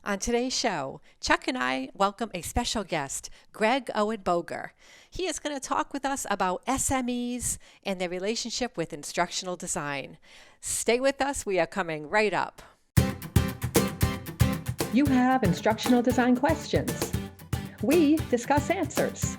On today's show, Chuck and I welcome a special guest, Greg Owen Boger. He is going to talk with us about SMEs and their relationship with instructional design. Stay with us, we are coming right up. You have instructional design questions. We discuss answers.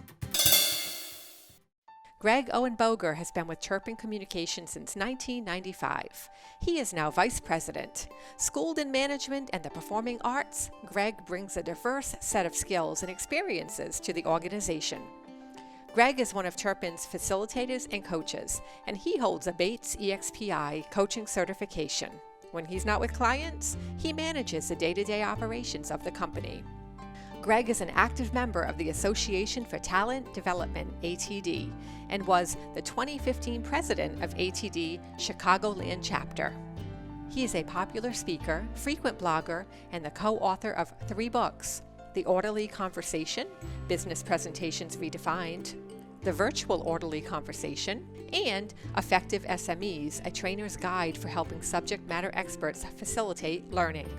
Greg Owen Boger has been with Turpin Communications since 1995. He is now Vice President. Schooled in management and the performing arts, Greg brings a diverse set of skills and experiences to the organization. Greg is one of Turpin's facilitators and coaches, and he holds a Bates EXPI coaching certification. When he's not with clients, he manages the day-to-day operations of the company. Greg is an active member of the Association for Talent Development, ATD, and was the 2015 president of ATD Chicagoland chapter. He is a popular speaker, frequent blogger, and the co-author of 3 books: The Orderly Conversation, Business Presentations Redefined, The Virtual Orderly Conversation, and Effective SMEs, a trainer's guide for helping subject matter experts facilitate learning.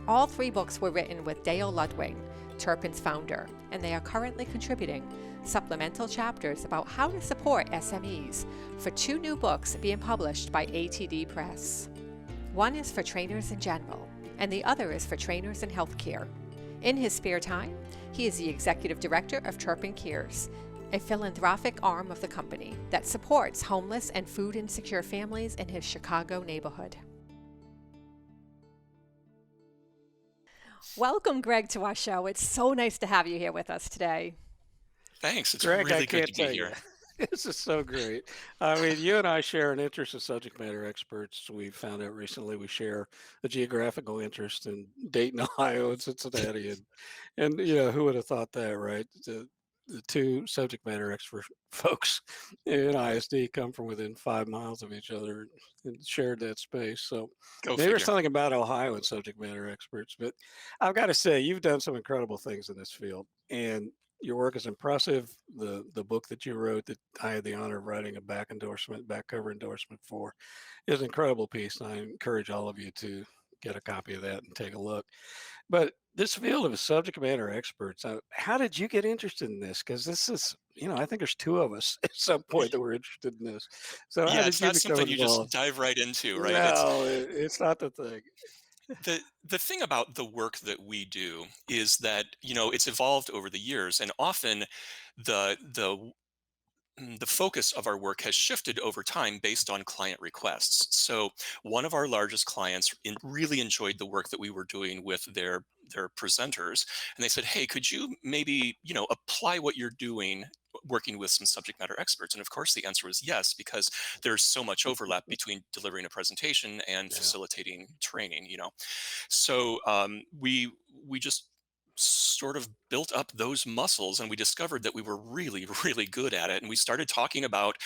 All 3 books were written with Dale Ludwig, Turpin's founder, and they are currently contributing supplemental chapters about how to support SMEs for 2 new books being published by ATD Press. One is for trainers in general, and the other is for trainers in healthcare. In his spare time, he is the executive director of Turpin Cares, a philanthropic arm of the company that supports homeless and food insecure families in his Chicago neighborhood. Welcome, Greg, to our show. It's so nice to have you here with us today. Thanks. It's Greg, I really good can't to be tell you. here. This is so great. I mean, you and I share an interest in subject matter experts. We found out recently we share a geographical interest in Dayton, Ohio, and Cincinnati, and who would have thought that, right? The 2 subject matter expert folks in ISD come from within 5 miles of each other and shared that space. So Go maybe there's figure. something about Ohio and subject matter experts. But I've got to say, you've done some incredible things in this field, and your work is impressive. The book that you wrote that I had the honor of writing a back cover endorsement for is an incredible piece, and I encourage all of you to get a copy of that and take a look. But this field of subject matter experts, how did you get interested in this? Because this is, I think there's 2 of us at some point that were interested in this. So how Yeah, did it's you not become something you just involved? dive right into, right? It's No, it's not the thing. the thing about the work that we do is that, it's evolved over the years, and often the the focus of our work has shifted over time based on client requests. So one of our largest clients really enjoyed the work that we were doing with their presenters, and they said, "Hey, could you maybe apply what you're doing?" Working with some subject matter experts. And of course the answer was yes, because there's so much overlap between delivering a presentation and Yeah. facilitating training. So we just sort of built up those muscles, and we discovered that we were really really good at it, and we started talking about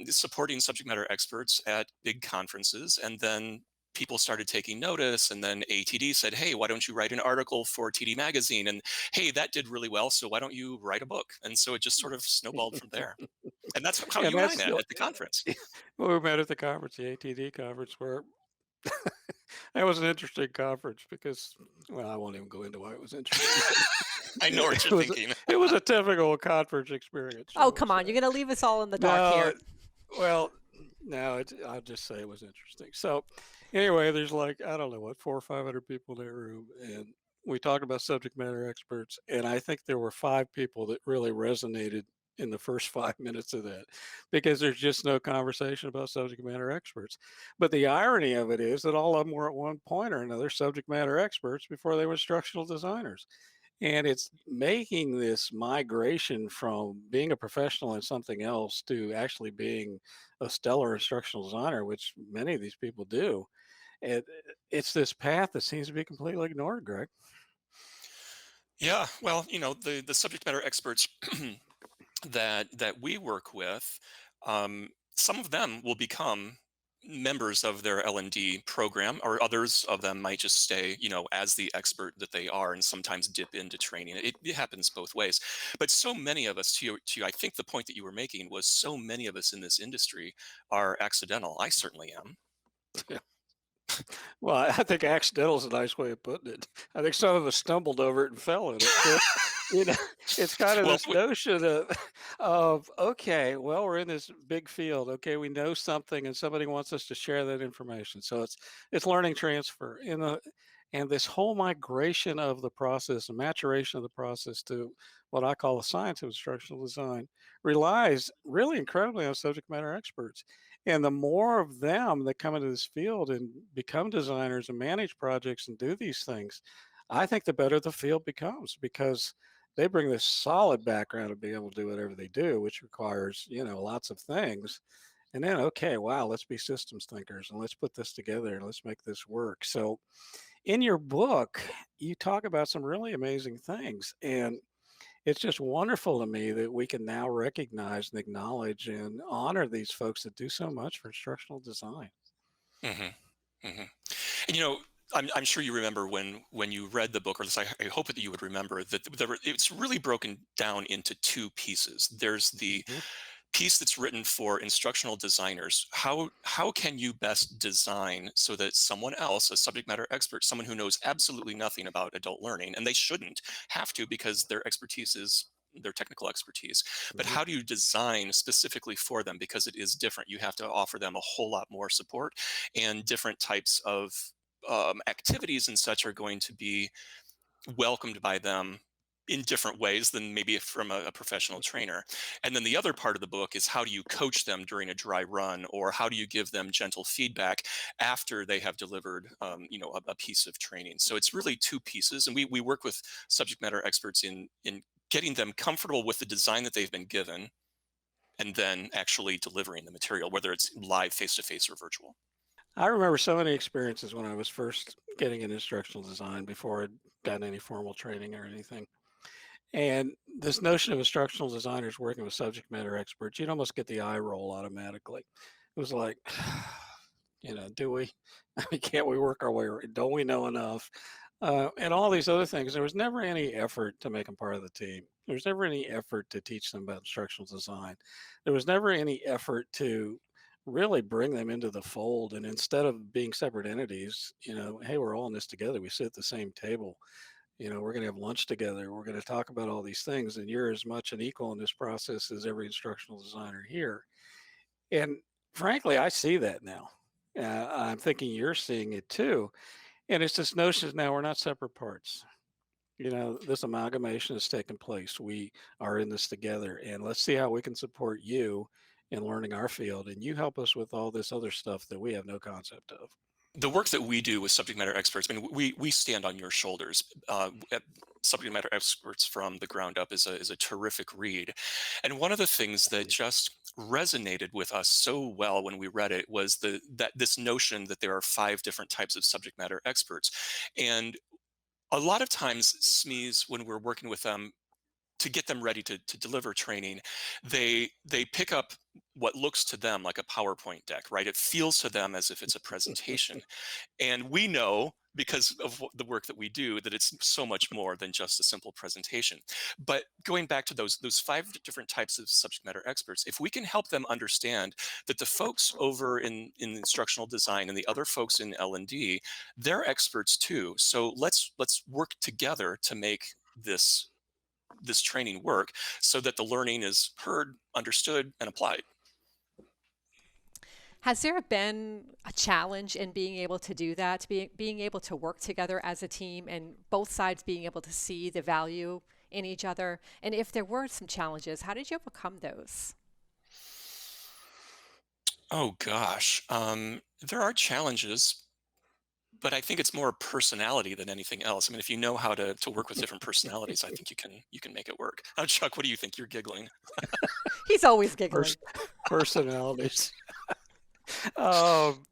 supporting subject matter experts at big conferences. And then people started taking notice, and then ATD said, "Hey, why don't you write an article for TD Magazine?" And hey, that did really well, so why don't you write a book? And so it just sort of snowballed from there. And that's how And you and I that's met at the conference. well, we met at the conference, the ATD conference, where that was an interesting conference because, well, I won't even go into why it was interesting, but I know what it you're was a, thinking. it was a typical conference experience, Oh, shall we come on. You're say? going to leave us all in the dark No, here. well, no, I'll just say it was interesting. So, anyway, there's like I don't know what 400 or 500 people in that room, and we talked about subject matter experts, and I think there were 5 people that really resonated in the first 5 minutes of that, because there's just no conversation about subject matter experts. But the irony of it is that all of them were at one point or another subject matter experts before they were instructional designers. And it's making this migration from being a professional in something else to actually being a stellar instructional designer, which many of these people do. It, it's this path that seems to be completely ignored, Greg. Yeah, well, the subject matter experts that we work with, some of them will become members of their L&D program, or others of them might just stay, as the expert that they are, and sometimes dip into training. It happens both ways. But so many of us, I think the point that you were making was, so many of us in this industry are accidental. I certainly am. Well, I think accidental is a nice way of putting it. I think some of us stumbled over it and fell in it, but, you know, it's kind of Well, this notion of, okay, well, we're in this big field. Okay, we know something and somebody wants us to share that information. So it's learning transfer, and this whole migration of the process and maturation of the process to what I call the science of instructional design relies really incredibly on subject matter experts. And the more of them that come into this field and become designers and manage projects and do these things, I think the better the field becomes because they bring this solid background of being able to do whatever they do, which requires, lots of things. And then, okay, wow, let's be systems thinkers and let's put this together and let's make this work. So, in your book, you talk about some really amazing things. And it's just wonderful to me that we can now recognize and acknowledge and honor these folks that do so much for instructional design. hmm hmm And I'm sure you remember when you read the book, or at least I hope that you would remember that it's really broken down into two pieces. There's the Mhm. piece that's written for instructional designers. How can you best design so that someone else, a subject matter expert, someone who knows absolutely nothing about adult learning, and they shouldn't have to because their expertise is their technical expertise, but Mhm. how do you design specifically for them, because it is different. You have to offer them a whole lot more support, and different types of activities and such are going to be welcomed by them in different ways than maybe from a professional trainer. And then the other part of the book is, how do you coach them during a dry run, or how do you give them gentle feedback after they have delivered a piece of training. So it's really two pieces, and we work with subject matter experts in getting them comfortable with the design that they've been given, and then actually delivering the material, whether it's live, face to face, or virtual. I remember so many experiences when I was first getting into instructional design before I'd gotten any formal training or anything. And this notion of instructional designers working with subject matter experts, you'd almost get the eye roll automatically. It was like, do we? I mean, can't we work our way? Don't we know enough? And all these other things. There was never any effort to make them part of the team. There was never any effort to teach them about instructional design. There was never any effort to really bring them into the fold. And instead of being separate entities, hey, we're all in this together. We sit at the same table. We're going to have lunch together. We're going to talk about all these things. And you're as much an equal in this process as every instructional designer here. And frankly, I see that now. I'm thinking you're seeing it too. And it's this notion now we're not separate parts. This amalgamation has taken place. We are in this together, and let's see how we can support you in learning our field. And you help us with all this other stuff that we have no concept of. The work that we do with subject matter experts, I mean, we stand on your shoulders. Subject matter experts from the ground up is a terrific read, and one of the things that just resonated with us so well when we read it was that this notion that there are five different types of subject matter experts. And a lot of times SMEs, when we're working with them to get them ready to deliver training, they pick up what looks to them like a PowerPoint deck, right? It feels to them as if it's a presentation. And we know, because of the work that we do, that it's so much more than just a simple presentation. But going back to those five different types of subject matter experts, if we can help them understand that the folks over in instructional design and the other folks in L&D, they're experts too. So let's work together to make this training work so that the learning is heard, understood, and applied. Has there been a challenge in being able to do that, being able to work together as a team and both sides being able to see the value in each other? And if there were some challenges, how did you overcome those? Oh gosh, there are challenges, but I think it's more personality than anything else. I mean, if you know how to work with different personalities, I think you can make it work. Chuck, what do you think? You're giggling. He's always giggling. Pers- Personalities. Um,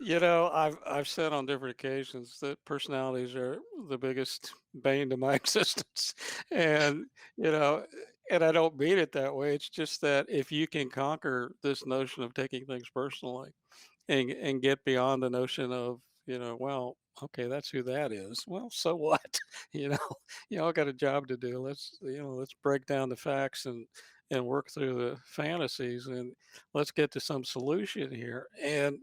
I've said on different occasions that personalities are the biggest bane to my existence, and you know, and I don't mean it that way. It's just that if you can conquer this notion of taking things personally, and get beyond the notion of well, okay, that's who that is. Well, so what? you know, you all got a job to do. Let's break down the facts and work through the fantasies and let's get to some solution here. And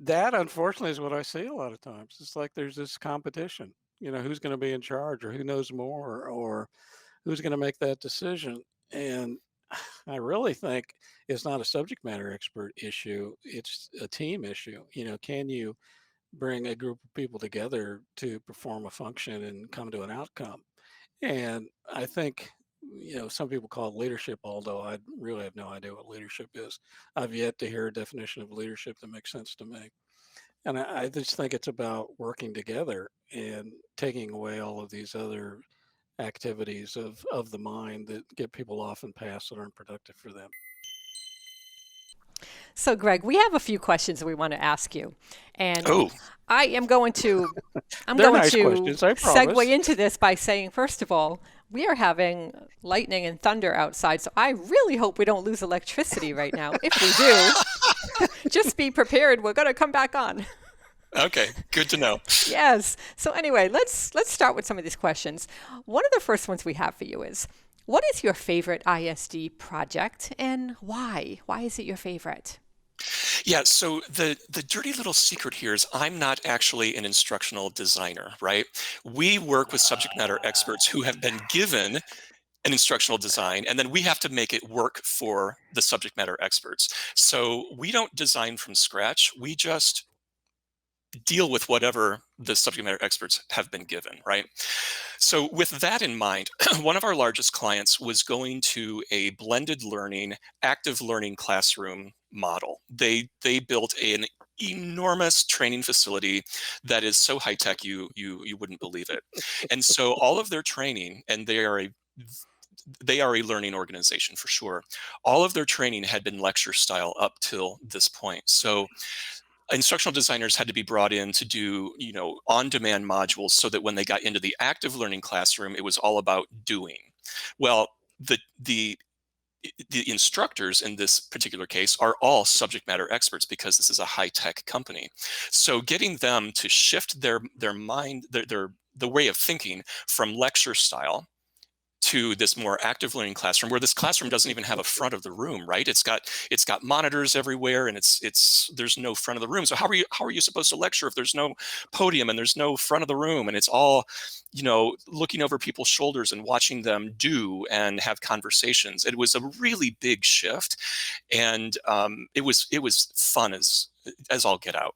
that unfortunately is what I see a lot of times. It's like there's this competition, who's going to be in charge or who knows more or who's going to make that decision. And I really think it's not a subject matter expert issue. It's a team issue. Can you bring a group of people together to perform a function and come to an outcome? And I think, some people call it leadership, although I really have no idea what leadership is. I've yet to hear a definition of leadership that makes sense to me. And I just think it's about working together and taking away all of these other activities of the mind that get people off and paths that aren't productive for them. So, Greg, we have a few questions we want to ask you, and Oh, I am going to I'm They're going nice to questions, I segue promise. into this by saying, first of all, we are having lightning and thunder outside, so I really hope we don't lose electricity right now. If we do, just be prepared. We're going to come back on. okay. Good to know. Yes. So anyway, let's start with some of these questions. One of the first ones we have for you is, what is your favorite ISD project and why? Why is it your favorite? Yeah, so the dirty little secret here is I'm not actually an instructional designer, right? We work with subject matter experts who have been given an instructional design, and then we have to make it work for the subject matter experts. So we don't design from scratch. We just deal with whatever the subject matter experts have been given, right? So, with that in mind, one of our largest clients was going to a blended learning, active learning classroom model. They built an enormous training facility that is so high tech you wouldn't believe it. And so all of their training, and they are a learning organization for sure. All of their training had been lecture style up till this point. So instructional designers had to be brought in to do on demand modules so that when they got into the active learning classroom it was all about doing. Well, the instructors in this particular case are all subject matter experts because this is a high tech company. So getting them to shift their mind, the way of thinking from lecture style to this more active learning classroom, where this classroom doesn't even have a front of the room, right? It's got monitors everywhere, and it's there's no front of the room. So how are you supposed to lecture if there's no podium and there's no front of the room, and it's all looking over people's shoulders and watching them do and have conversations? It was a really big shift, and it was fun as all get out.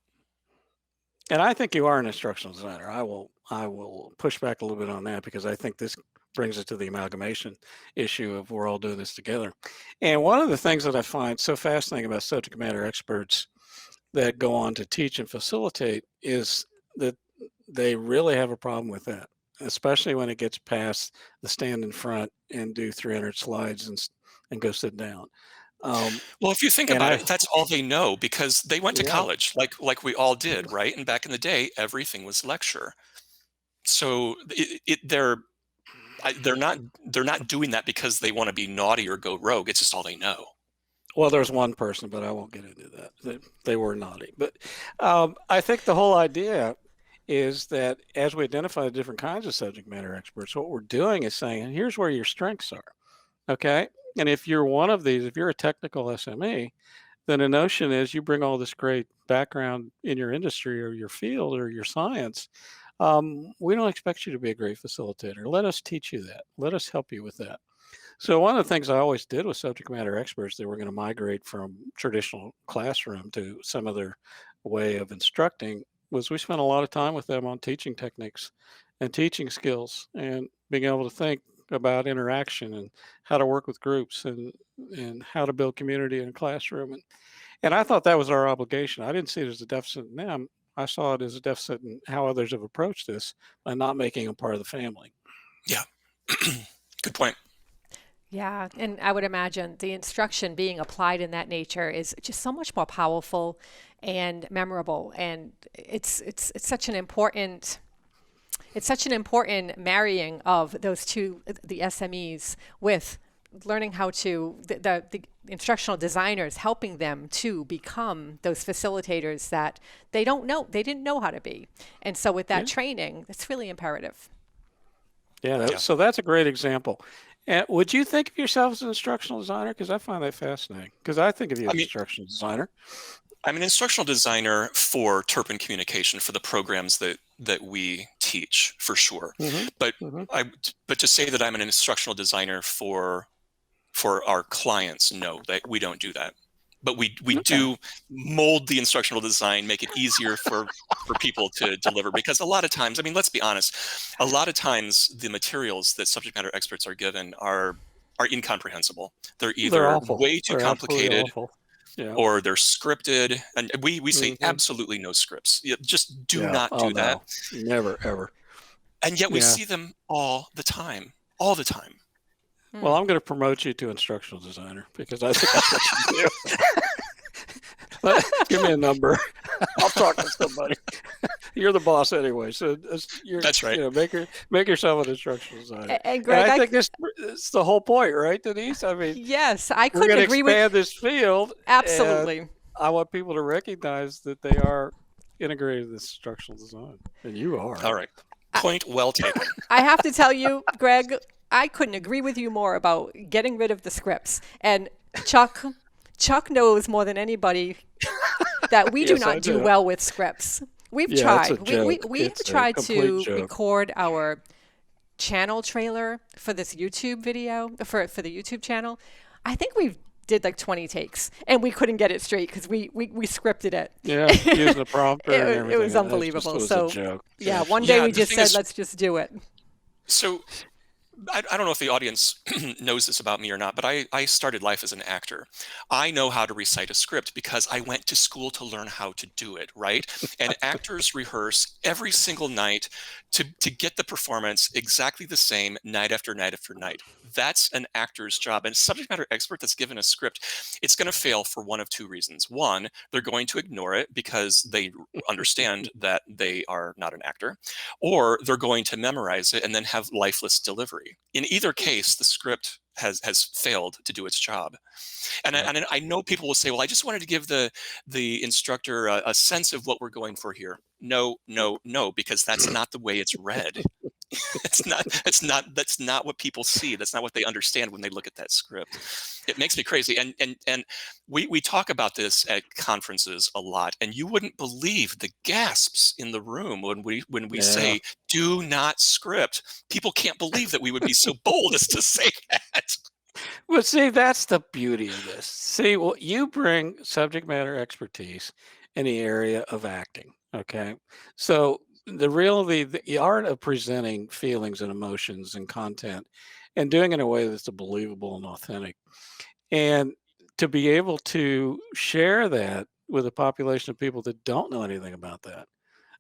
And I think you are an instructional designer. I will push back a little bit on that because I think this brings it to the amalgamation issue of we're all doing this together. And one of the things that I find so fascinating about subject matter experts that go on to teach and facilitate is that they really have a problem with that, especially when it gets past the stand in front and do 300 slides and go sit down. Um, Well, if you think and about I, it, that's all they know because they went to yeah, college, like we all did, right? And back in the day, everything was lecture. So they're not they're not doing that because they want to be naughty or go rogue. It's just all they know. well, there's one person, but I won't get into that. They were naughty. But I think the whole idea is that as we identify the different kinds of subject matter experts, what we're doing is saying, here's where your strengths are. Okay. And if you're one of these, if you're a technical SME, then the notion is you bring all this great background in your industry or your field or your science. We don't expect you to be a great facilitator. Let us teach you that. Let us help you with that. So one of the things I always did with subject matter experts that were going to migrate from traditional classroom to some other way of instructing was we spent a lot of time with them on teaching techniques and teaching skills and being able to think about interaction and how to work with groups and how to build community in a classroom. And I thought that was our obligation. I didn't see it as a deficit in them. I saw it as a deficit in how others have approached this by not making them part of the family. Yeah. Good point. Yeah, and I would imagine the instruction being applied in that nature is just so much more powerful and memorable, and it's such an important marrying of those two, the SMEs with learning how to the instructional designers helping them to become those facilitators that they didn't know how to be, and so with that Yeah. training, it's really imperative. Yeah, Yeah. so that's a great example. And would you think of yourself as an instructional designer? Because I find that fascinating. Because I think of you I as an mean, instructional designer. I'm an instructional designer for Turpin Communication for the programs that we teach, for sure. Mm-hmm. But Mm-hmm. but to say that I'm an instructional designer for our clients, no, that we don't do that. But we Okay. do mold the instructional design, make it easier for people to deliver, because a lot of times, I mean, let's be honest, a lot of times the materials that subject matter experts are given are incomprehensible. They're They're either awful. way too They're absolutely complicated, awful. Yeah. or they're scripted, and we say Mm-hmm. absolutely no scripts. Just do Yeah. not Oh do that. no. Never ever. And yet we Yeah. see them all the time, all the time. Well, Hmm. I'm going to promote you to instructional designer because I think that's what you do. Give me a number. I'll talk to somebody. You're the boss anyway, so you're That's right. make yourself an instructional designer. And And Greg, I think this is the whole point, right, Denise? I mean, yes, I we're couldn't going to agree with expand this field, and absolutely. I want people to recognize that they are integrated in this instructional design, and you are. All right. Point well taken. I have to tell you, Greg, I couldn't agree with you more about getting rid of the scripts. And Chuck knows more than anybody that we do Yes, I not do do. well with scripts. We've Yeah, it's a tried. joke. We It's a tried complete to joke. record our channel trailer for this YouTube video for the YouTube channel. I think we did like 20 takes and we couldn't get it straight because we scripted it. Yeah, using the prompter and everything. It was It unbelievable. was So a joke. yeah, Yeah. one day Yeah, we the just thing said, is, let's just do it. so I don't know if the audience knows this about me or not, but I started life as an actor. I know how to recite a script because I went to school to learn how to do it, right? And actors rehearse every single night to get the performance exactly the same night after night after night. That's an actor's job. And a subject matter expert that's given a script, it's going to fail for one of two reasons. One, they're going to ignore it because they understand that they are not an actor, or they're going to memorize it and then have lifeless delivery. In either case, the script has failed to do its job. And Yep. I know people will say, well, I just wanted to give the instructor a sense of what we're going for here. No, no, no, because that's not the way it's read. That's not what people see. That's not what they understand when they look at that script. It makes me crazy. And we talk about this at conferences a lot, and you wouldn't believe the gasps in the room when we Yeah. say do not script. People can't believe that we would be so bold as to say that. Well, see, that's the beauty of this. See, well, you bring subject matter expertise in the area of acting. Okay. So the art of presenting feelings and emotions and content and doing it in a way that's believable and authentic. And to be able to share that with a population of people that don't know anything about that.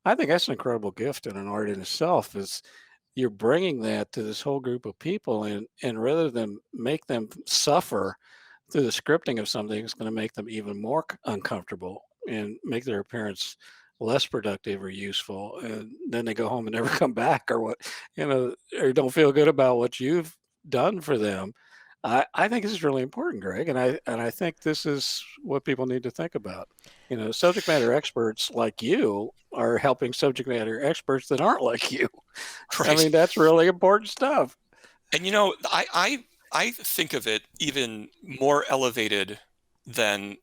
I think that's an incredible gift and an art in itself is you're bringing that to this whole group of people and rather than make them suffer through the scripting of something, it's going to make them even more uncomfortable and make their appearance less productive or useful. And then they go home and never come back or what, or don't feel good about what you've done for them. I think this is really important, Greg, and I think this is what people need to think about. Subject matter experts like you are helping subject matter experts that aren't like you. I Right. mean, that's really important stuff. And I think of it even more elevated than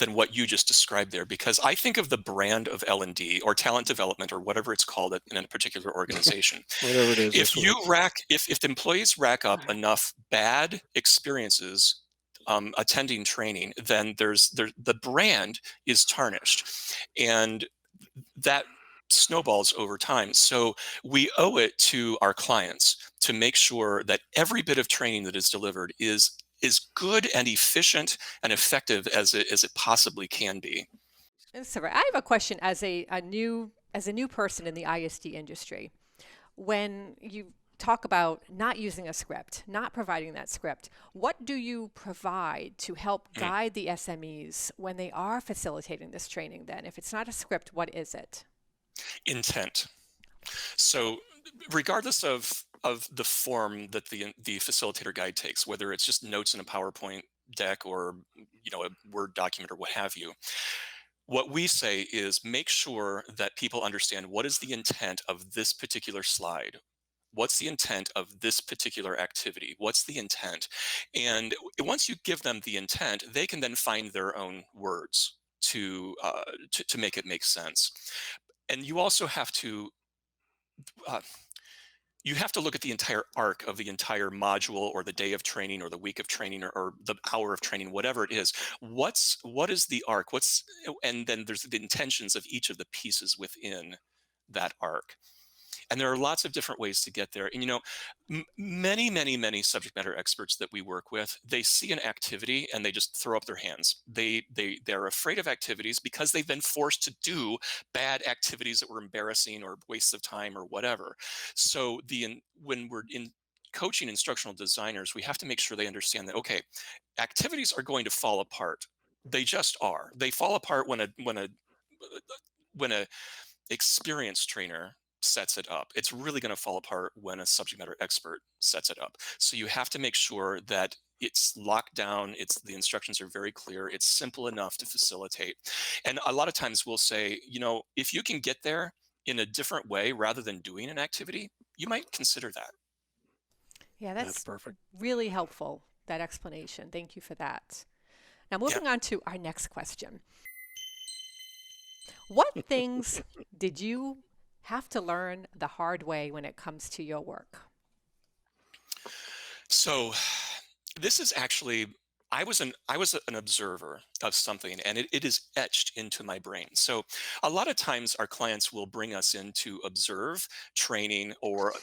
what you just described there, because I think of the brand of L&D or talent development or whatever it's called in a particular organization. Whatever it is If this week. if the employees rack up enough bad experiences attending training, then the brand is tarnished, and that snowballs over time. So we owe it to our clients to make sure that every bit of training that is delivered is good and efficient and effective as it possibly can be. So I have a question as a new person in the ISD industry. When you talk about not using a script, not providing that script, what do you provide to help Mm. guide the SMEs when they are facilitating this training then? If it's not a script, what is it? Intent. So regardless of the form that the facilitator guide takes, whether it's just notes in a PowerPoint deck or a Word document or what have you, what we say is make sure that people understand what is the intent of this particular slide. What's the intent of this particular activity? What's the intent? And once you give them the intent, they can then find their own words to make it make sense. And you also uh, have to look at the entire arc of the entire module or the day of training or the week of training or the hour of training, whatever it is. What is the arc? And then there's the intentions of each of the pieces within that arc. And there are lots of different ways to get there. And many, many, many subject matter experts that we work with, they see an activity and they just throw up their hands. They're afraid of activities because they've been forced to do bad activities that were embarrassing or wastes of time or whatever. So when we're in coaching instructional designers, we have to make sure they understand that, okay, activities are going to fall apart. They just are. They fall apart when a experienced trainer sets it up. It's really going to fall apart when a subject matter expert sets it up. So you have to make sure that it's locked down, the instructions are very clear, it's simple enough to facilitate. And a lot of times we'll say, if you can get there in a different way rather than doing an activity, you might consider that. Yeah, That's that's perfect. really helpful, that explanation. Thank you for that. Now, moving on to our next question. What things did you have to learn the hard way when it comes to your work? So this is actually, I was an observer of something, and it is etched into my brain. So a lot of times our clients will bring us in to observe training or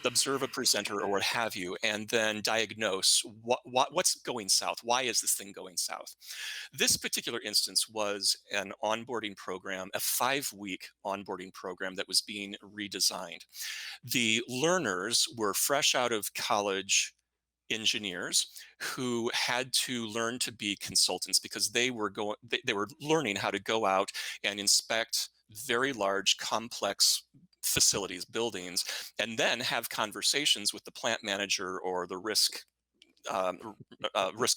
observe a presenter or what have you, and then diagnose what's going south. Why is this thing going south? This particular instance was an onboarding program, a 5-week onboarding program that was being redesigned. The learners were fresh out of college engineers who had to learn to be consultants because they were learning how to go out and inspect very large complex facilities, buildings, and then have conversations with the plant manager or the risk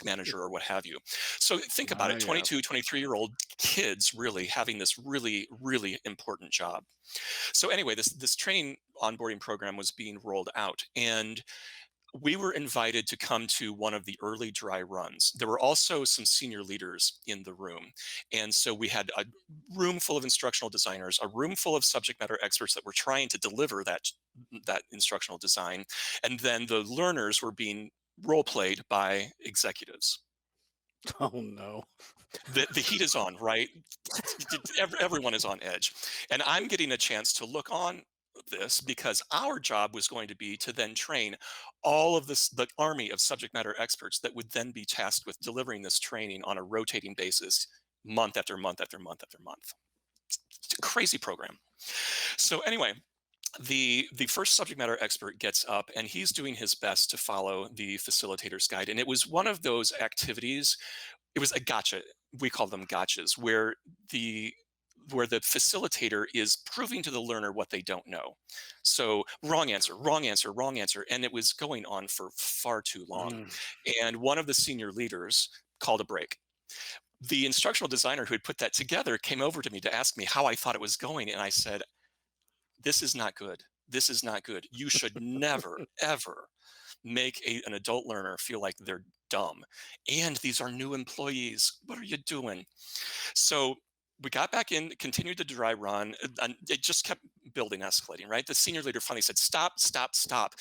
manager or what have you. So think about it, Yeah. 22, 23-year-old kids really having this really, really important job. So anyway, this training onboarding program was being rolled out, and we were invited to come to one of the early dry runs. There were also some senior leaders in the room. And so we had a room full of instructional designers, a room full of subject matter experts that were trying to deliver that instructional design. And then the learners were being role played by executives. Oh no. The heat is on, right? Everyone is on edge. And I'm getting a chance to look on this because our job was going to be to then train all of the army of subject matter experts that would then be tasked with delivering this training on a rotating basis, month after month after month after month. It's a crazy program. So anyway, the first subject matter expert gets up and he's doing his best to follow the facilitator's guide. And it was one of those activities, it was a gotcha. We call them gotchas, where the facilitator is proving to the learner what they don't know. So wrong answer, wrong answer, wrong answer. And it was going on for far too long. Mm. And one of the senior leaders called a break. The instructional designer who had put that together came over to me to ask me how I thought it was going. And I said, this is not good. This is not good. You should never, ever make an adult learner feel like they're dumb. And these are new employees. What are you doing? So we got back in, continued the dry run, and it just kept building, escalating, right? The senior leader finally said, stop, stop, stop.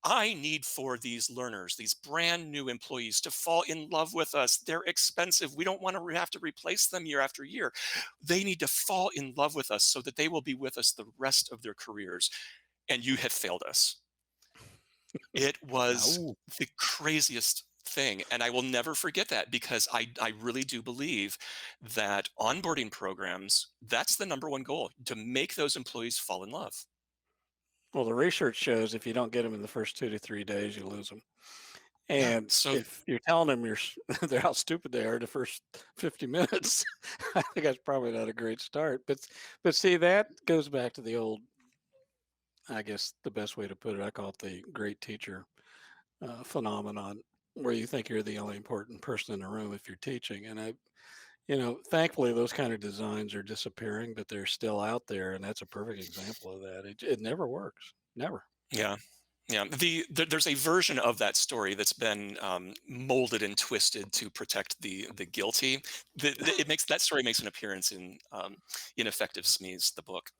I need for these learners, these brand new employees, to fall in love with us. They're expensive. We don't want to have to replace them year after year. They need to fall in love with us so that they will be with us the rest of their careers. And you have failed us. It was Oh. the craziest thing. And I will never forget that because I really do believe that onboarding programs, that's the number one goal, to make those employees fall in love. Well, the research shows if you don't get them in the first 2 to 3 days, you lose them. Yeah. And So if you're telling them they're how stupid they are the first 50 minutes, I think that's probably not a great start. But see, that goes back to the old, I guess the best way to put it, I call it the great teacher phenomenon, where you think you're the only important person in the room if you're teaching. And thankfully those kind of designs are disappearing, but they're still out there, and that's a perfect example of that. It never works, never. yeah. Yeah, there's a version of that story that's been molded and twisted to protect the guilty. It makes that story makes an appearance in Ineffective Smeeze, the book.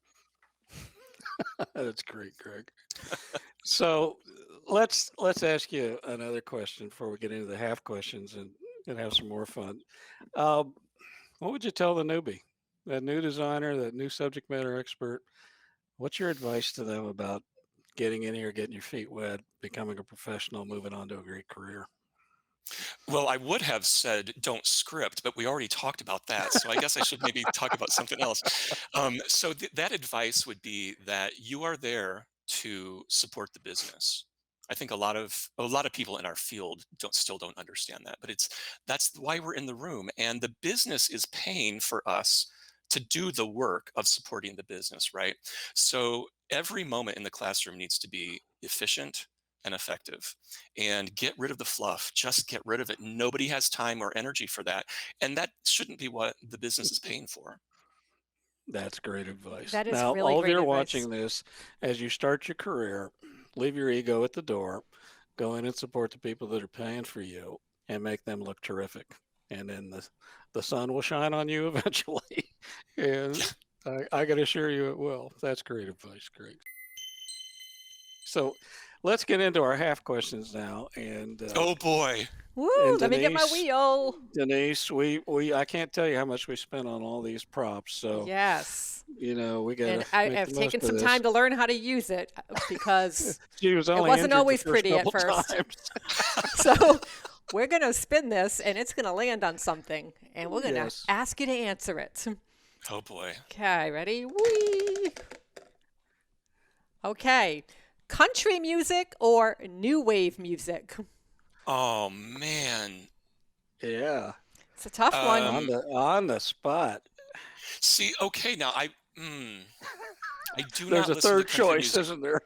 That's great, Greg. So let's ask you another question before we get into the half questions and have some more fun. Um, what would you tell the newbie, that new designer, that new subject matter expert? What's your advice to them about getting in here, getting your feet wet, becoming a professional, moving on to a great career? Well, I would have said don't script, but we already talked about that. So I guess I should maybe talk about something else. So that advice would be that you are there to support the business. I think a lot of people in our field don't understand that, but that's why we're in the room, and the business is paying for us to do the work of supporting the business, right? So every moment in the classroom needs to be efficient and effective, and get rid of the fluff. Just get rid of it. Nobody has time or energy for that. And that shouldn't be what the business is paying for. That's great advice. That is Now, really all of great you are advice. watching this, as you start your career, leave your ego at the door, go in and support the people that are paying for you and make them look terrific. And then the sun will shine on you eventually. And I can assure you it will. That's great advice, Greg. So let's get into our half questions now. Oh boy. Woo, And let me get my wheel. Denise, we I can't tell you how much we spent on all these props. So Yes. we got And to I make have the most taken of some this. time to learn how to use it because She was it only wasn't injured always the first pretty at couple first. times. So we're going to spin this and it's going to land on something and we're going to Yes. ask you to answer it. Oh boy. Okay, ready? Whee! Okay. Country music or new wave music? Oh man. Yeah, It's a tough one. Um, on the spot. See, okay, now I do There's not a listen to third country choice, music. isn't there?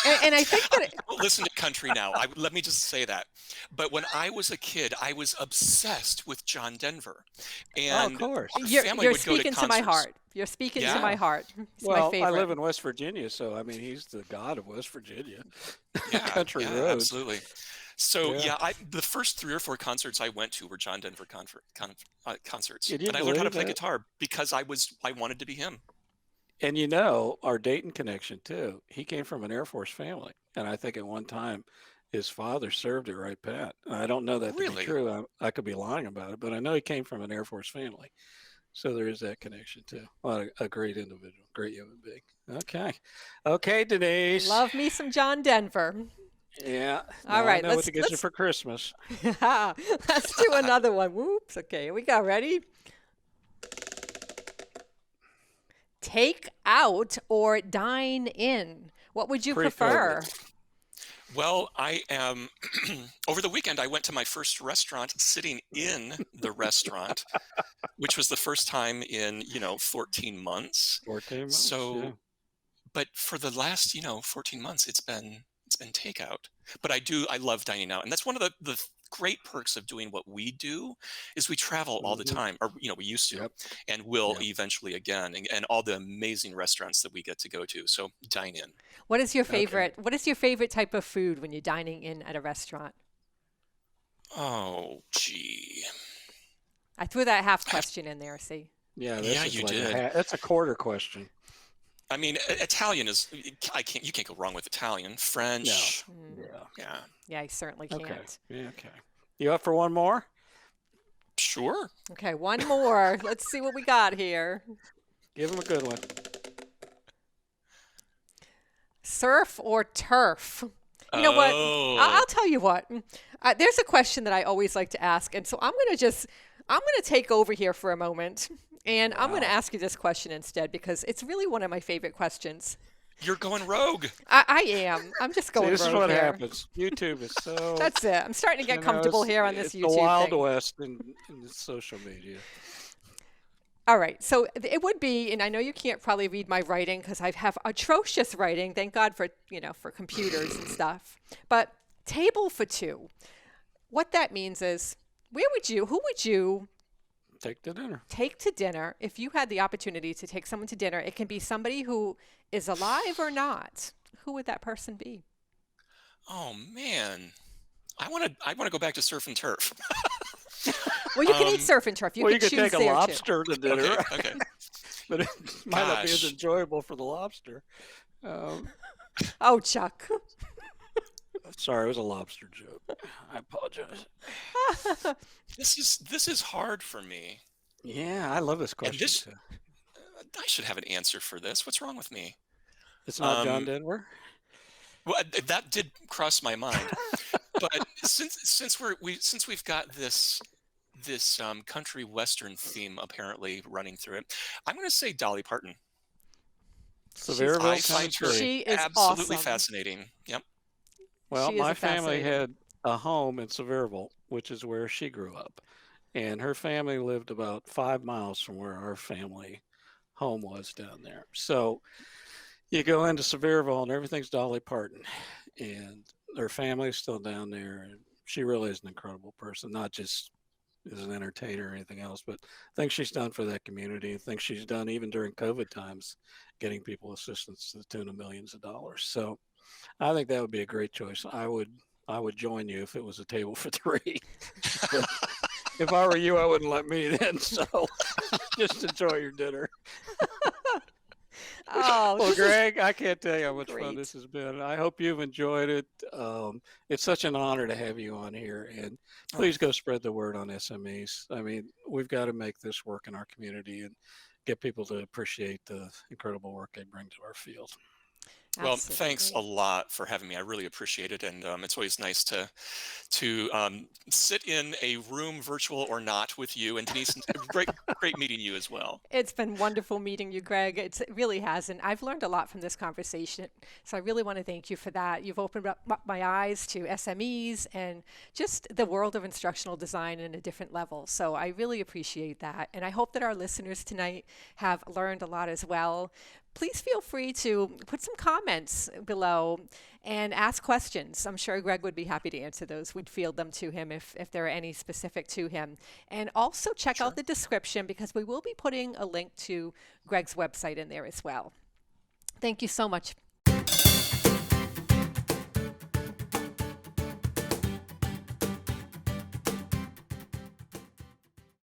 And I think I that don't listen to country now. Let me just say that. But when I was a kid, I was obsessed with John Denver, Oh, of and course. our you're family you're would go to speaking to my concerts. heart. You're speaking to Yeah, my heart. It's my Well, I live favorite. in West Virginia, so I mean, he's the god of West Virginia. yeah, Country yeah, roads. absolutely. So Yeah. yeah, the first 3 or 4 concerts I went to were John Denver concerts, Can you and I learned how to believe play that? guitar because I wanted to be him. And our Dayton connection too. He came from an Air Force family, and I think at one time his father served at Wright Pat. I don't know that to be Really? true. I could be lying about it, but I know he came from an Air Force family. So there is that connection too. What a great individual, great human being. Okay. Okay, Denise. Love me some John Denver. Yeah. All Now I right, know what to get you for Christmas. let's do another one. Whoops. Okay, here we go. Ready? Take out or dine in? What would you prefer? Pre-COVID. Well, I am. Over the weekend, I went to my first restaurant sitting in the restaurant, which was the first time in 14 months. 14 months. Yeah. So, but for the last 14 months, it's been takeout. But I love dining out, and that's one of the great perks of doing what we do is we travel all the Hmm. time, or we used to, Yep. and will Yep. eventually again, and all the amazing restaurants that we get to go to. So dine in. What is your Okay. favorite? What is your favorite type of food when you're dining in at a restaurant? Oh, gee. I threw that half I have, question in there. See? Yeah, yeah, this is you like did. that's a quarter question. I mean, Italian is you can't go wrong with Italian. No. French, Mm, Yeah. yeah, yeah, I certainly Okay. can't. Yeah, okay. You up for one more? sure. Okay, one more. Let's see what we got here. Give him a good one. Surf or turf? You know what? I'll Oh, tell you what. There's a question that I always like to ask, and so I'm gonna take over here for a moment, and I'm gonna Wow. ask you this question instead because it's really one of my favorite questions. you're going rogue. I am. I'm just See, going this is rogue what here. happens. YouTube is so, That's it. I'm starting to get comfortable here on this it's the YouTube Wild thing. West in the social media. All right. So it would be, and I know you can't probably read my writing because I have atrocious writing. Thank God for, for computers and stuff. But table for two. What that means is, who would you Take the dinner. take to dinner if you had the opportunity to take someone to dinner? It can be somebody who is alive or not. Who would that person be? Oh man, I want to go back to surf and turf. Well, you can eat um, surf and turf. You Well, can you could choose take a there too. lobster to dinner, okay, okay. but it might not be as Gosh, enjoyable for the lobster. Um, Oh, Chuck. sorry, it was a lobster joke. I apologize. this is hard for me, Yeah, I love this and question this too. I should have an answer for this. What's wrong with me? It's not John Um, Denver. well, that did cross my mind, but since we've got this country western theme apparently running through it, I'm going to say Dolly Parton. She's I Sevierville, find her Tennessee. she is absolutely awesome. fascinating. Yep. Well, She is my a family fascinating. had a home in Sevierville, which is where she grew up. And her family lived about 5 miles from where our family home was down there. So you go into Sevierville and everything's Dolly Parton. And her family's still down there. And she really is an incredible person, not just as an entertainer or anything else, but things she's done for that community and things she's done even during COVID times, getting people assistance to the tune of millions of dollars. So I think that would be a great choice. I would join you if it was a table for three. But if I were you, I wouldn't let me then. So just enjoy your dinner. Oh, Well, this is Greg, I can't tell you how much fun great. this has been. I hope you've enjoyed it. It's such an honor to have you on here. And Oh, please go spread the word on SMEs. I mean, we've got to make this work in our community and get people to appreciate the incredible work they bring to our field. well, thanks a Absolutely. lot for having me. I really appreciate it, and it's always nice to sit in a room, virtual or not, with you and Denise. And great meeting you as well. It's been wonderful meeting you, Greg. It really has. And I've learned a lot from this conversation. So I really want to thank you for that. You've opened up my eyes to SMEs and just the world of instructional design in a different level. So I really appreciate that. And I hope that our listeners tonight have learned a lot as well. Please feel free to put some comments below and ask questions. I'm sure Greg would be happy to answer those. We'd field them to him if there are any specific to him. And also check out Sure. the description because we will be putting a link to Greg's website in there as well. Thank you so much.